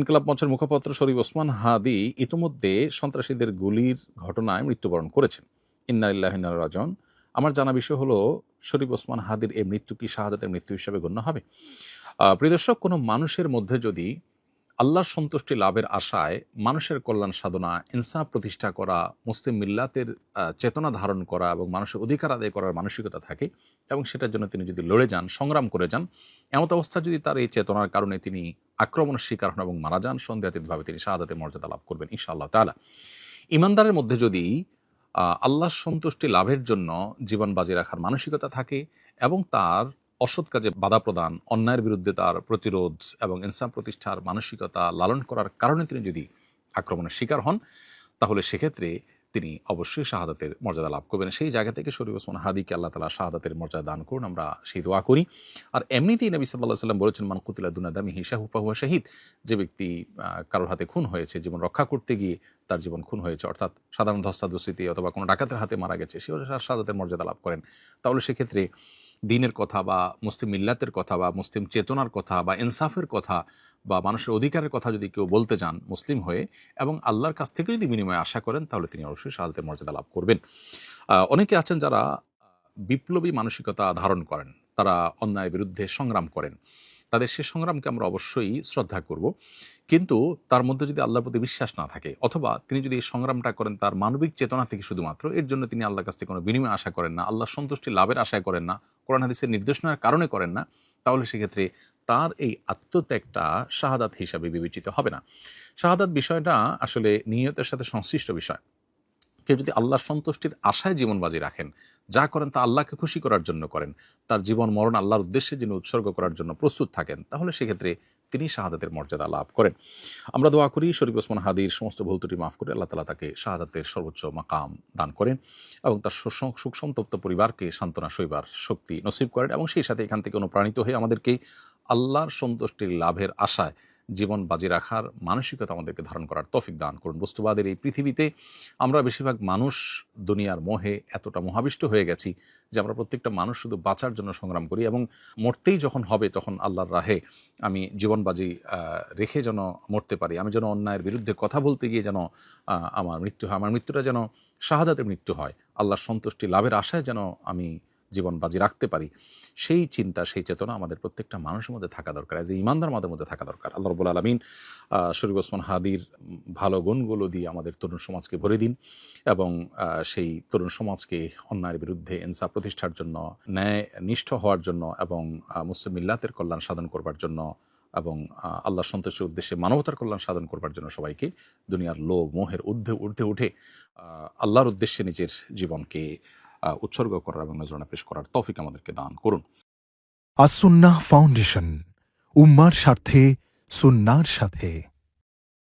ইনকিলাব মঞ্চের মুখপাত্র শরীফ ওসমান হাদি ইতিমধ্যে সন্ত্রাসীদের গুলির ঘটনায় মৃত্যুবরণ করেছেন। ইন্না লিল্লাহি ওয়া ইন্না ইলাইহি রাজিউন। আমার জানা বিষয় হলো, শরীফ ওসমান হাদির এই মৃত্যু কি শাহাদাতের মৃত্যু হিসাবে গণ্য হবে? প্রিয় দর্শক, কোনো মানুষের মধ্যে যদি আল্লাহর সন্তুষ্টি লাভের আশায় মানুষের কল্যাণ সাধনা, ইনসাফ প্রতিষ্ঠা করা, মুসলিম মিল্লাতের চেতনা ধারণ করা এবং মানুষের অধিকার আদায় করার মানসিকতা থাকে এবং সেটার জন্য তিনি যদি লড়ে যান, সংগ্রাম করে যান, এমত অবস্থা যদি তার এই চেতনার কারণে তিনি আক্রমণের শিকার হন এবং মারা যান, সন্দেহাতীতভাবে তিনি শাহাদাতের মর্যাদা লাভ করবেন ইনশাআল্লাহ তাআলা। ইমানদারের মধ্যে যদি আল্লাহর সন্তুষ্টি লাভের জন্য জীবন বাজি রাখার মানসিকতা থাকে এবং তার অসৎ কাজে বাধা প্রদান, অন্যায়ের বিরুদ্ধে তার প্রতিরোধ এবং ইনসাফ প্রতিষ্ঠার মানসিকতা লালন করার কারণে তিনি যদি আক্রমণের শিকার হন, তাহলে সেক্ষেত্রে তিনি অবশ্যই শাহাদাতের মর্যাদা লাভ করবেন। সেই জায়গা থেকে শরীফ ওসমান হাদিকে আল্লাহ তাআলা শাহাদাতের মর্যাদা দান করুন, আমরা সেই দোয়া করি। আর এমনিতেই নবী সাল্লাল্লাহু আলাইহি ওয়াসাল্লাম বলেছেন, মান কুতিলা দুনা দামিহি ফাহুয়া শাহিদ। যে ব্যক্তি কারোর হাতে খুন হয়েছে, জীবন রক্ষা করতে গিয়ে তার জীবন খুন হয়েছে, অর্থাৎ সাধারণ ধস্তাধস্তিতে অথবা কোনো ডাকাতের হাতে মারা গেছে, সেও শাহাদাতের মর্যাদা লাভ করেন। তাহলে সেক্ষেত্রে দ্বীনের কথা বা মুসলিম মিল্লাতের কথা বা মুসলিম চেতনার কথা বা ইনসাফের কথা বা মানুষের অধিকারের কথা যদি কেউ বলতে যান মুসলিম হয়ে এবং আল্লাহর কাছ থেকে যদি বিনিময়ে আশা করেন, তাহলে তিনি অবশ্যই শাহাদাতের মর্যাদা লাভ করবেন। অনেকে আছেন যারা বিপ্লবী মানসিকতা ধারণ করেন, তারা অন্যায়ের বিরুদ্ধে সংগ্রাম করেন, তাদের সে সংগ্রামকে আমরা অবশ্যই শ্রদ্ধা করব। কিন্তু তার মধ্যে যদি আল্লাহর প্রতি বিশ্বাস না থাকে, অথবা তিনি যদি এই সংগ্রামটা করেন তার মানবিক চেতনা থেকে শুধুমাত্র, এর জন্য তিনি আল্লাহর কাছ থেকে কোনো বিনিময় আশা করেন না, আল্লাহর সন্তুষ্টি লাভের আশায় করেন না, কোরআন হাদিসের নির্দেশনার কারণে করেন না, তাহলে সেক্ষেত্রে তার এই আত্মত্যাগটা শাহাদাত হিসাবে বিবেচিত হবে না। শাহাদাত বিষয়টা আসলে নিয়তের সাথে সংশ্লিষ্ট বিষয়। কেউ যদি আল্লাহর সন্তুষ্টির আশায় জীবন বাজি রাখেন, যা করেন তা আল্লাহকে খুশি করার জন্য করেন, তার জীবন মরণ আল্লাহর উদ্দেশ্যে যিনি উৎসর্গ করার জন্য প্রস্তুত থাকেন, তাহলে সেক্ষেত্রে তিনি শাহাদাতের মর্যাদা লাভ করেন। আমরা দোয়া করি শরীফ ওসমান হাদির সমস্ত ভুল ত্রুটি মাফ করে আল্লাহ তাআলা তাকে শাহাদাতের সর্বোচ্চ মাকাম দান করেন এবং তার সুখ সন্তপ্ত পরিবারকে সান্ত্বনা সইবার শক্তি নসিব করেন এবং সেই সাথে এখান থেকে অনুপ্রাণিত হয়ে আমাদেরকে আল্লাহর সন্তুষ্টির লাভের আশায় জীবন বাজি রাখার মানসিকতা আমাদেরকে ধারণ করার তৌফিক দান করুন। বস্তুবাদের এই পৃথিবীতে আমরা বেশিরভাগ মানুষ দুনিয়ার মোহে এতটা মোহাবিষ্ট হয়ে গেছি যে আমরা প্রত্যেকটা মানুষ শুধু বাঁচার জন্য সংগ্রাম করি এবং মরতেই যখন হবে তখন আল্লাহর রাহে আমি জীবন বাজি রেখে যেন মরতে পারি, আমি যেন অন্যায়ের বিরুদ্ধে কথা বলতে গিয়ে যেন আমার মৃত্যু হয়, আমার মৃত্যুটা যেন শাহাদাতের মৃত্যু হয়, আল্লাহর সন্তুষ্টি লাভের আশায় যেন আমি জীবন বাজি রাখতে পারি, সেই চিন্তা, সেই চেতনা আমাদের প্রত্যেকটা মানুষের মধ্যে থাকা দরকার, এজ এ ঈমানদার আমাদের মধ্যে থাকা দরকার। আল্লাহ রাব্বুল আলামিন শরীফ ওসমান হাদির ভালো গুণগুলো দিয়ে আমাদের তরুণ সমাজকে ভরে দিন এবং সেই তরুণ সমাজকে অন্যায়ের বিরুদ্ধে ইনসাফ প্রতিষ্ঠার জন্য, ন্যায় নিষ্ঠ হওয়ার জন্য এবং মুসলিম মিল্লাতের কল্যাণ সাধন করবার জন্য এবং আল্লাহর সন্তুষ্টির উদ্দেশ্যে মানবতার কল্যাণ সাধন করবার জন্য সবাইকে দুনিয়ার লোভ মোহের ঊর্ধ্বে উঠে আল্লাহর উদ্দেশ্যে নিজের জীবনকে উৎসর্গ করার এবং নজরানা পেশ করার তৌফিক আমাদেরকে দান করুন। আস-সুন্নাহ ফাউন্ডেশন, উম্মার স্বার্থে সুন্নাহর সাথে।